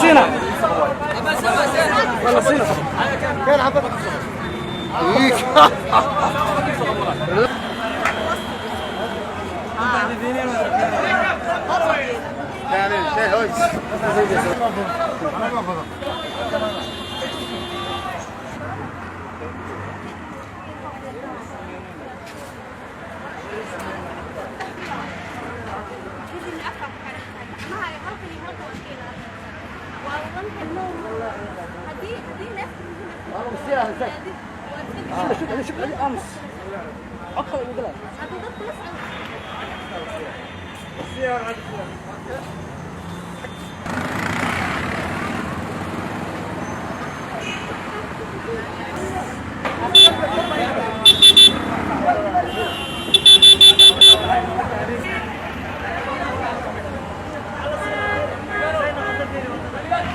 سينا والله سينا كان عبد يعني شيء هوي شوف امس اقل وقلت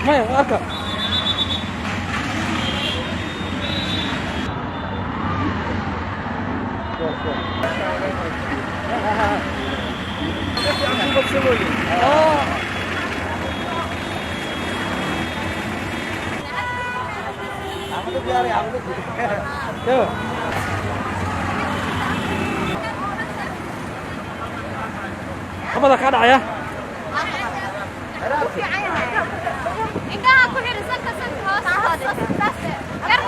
ما اركب apa dah kada ya? Enggak, aku hirusan kesan host. Karena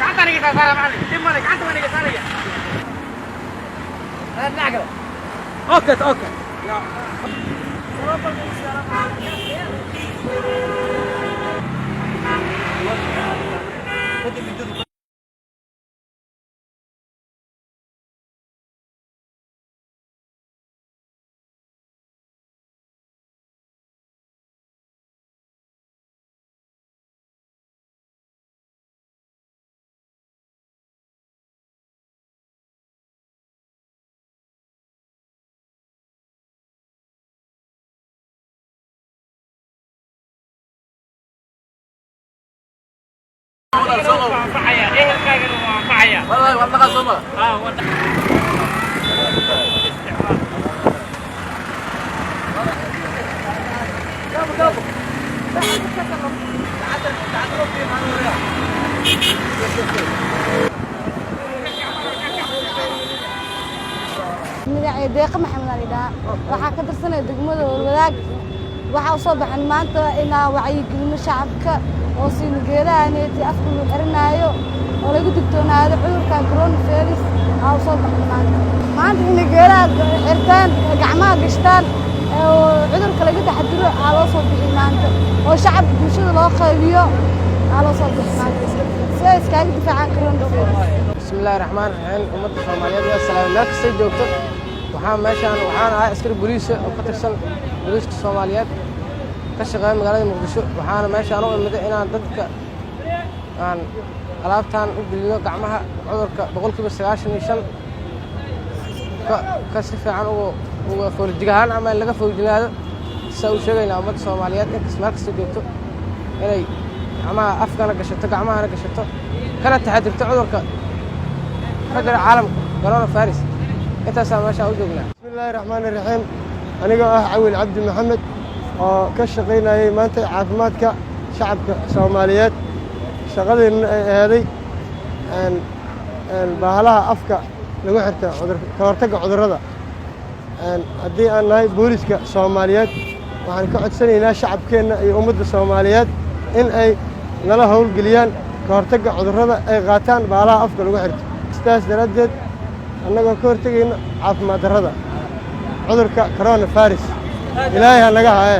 Kanta kita salah macam, di mana kanta mana kita salah ya? Nak. Okey, okey. Ya. والله والله صبر magacay deeqa maxamed alida waxa ka tirsanay degmada wadaag waxa soo baxan maanta inaa wacyi gelino shacabka oo siin geeraanaytii afku xirnaayo oo lagu digtoonaado cudurka coronavirus oo soo baxan maanta in geeraad xirtaan gacmaha gashtaan oo cudurka laga taxadiro aa loo soo bixin maanta oo shacabka bulshada loo qaybiyo aa loo soo bixin maanta si ay iskaga difaacaan coronavirus. bismillaahi raxmaani raxiim ummadda Soomaaliyeed iyo salaam meel kasta joogto waxaan ahay askari booliis oo ka tirsan booliiska Soomaaliyeed ka shaqeeya magaalada Muqdisho waxaana meeshaan u imiday inaan dadka aan alaabtaan u geliyo gacmaha cudurka 95% ka si fiican uga fooljigaan ama laga fooljigaado soo sheegayna ummadda Soomaaliyeed in meel kasta joogto inay gacmaha afkana gashato gacmahana gashato kana taxadirto cudurka ka jira caalamka coronavirus intaas meesha u joognaa. bismillaahi raxmaani raxiim aniga Cawil Cabdi Maxamed oo ka shaqeynayay maanta caafimaadka shacabka Soomaaliyeed shaqadeena ay aaday bahalaha afka lagu xirto ka hortagga cudurrada haddii aan nahay booliska Soomaaliyeed waxaan ka codsanaynaa shacabkeena iyo ummadda Soomaaliyeed in ay nala hawlgeliyaan ka hortagga cudurrada ay qaataan bahalaha afka lagu xirto sidaas daraaddeed annagoo ka hortagayna caafimaad darrada cudurka coronavirus ilaahay ha naga haaye.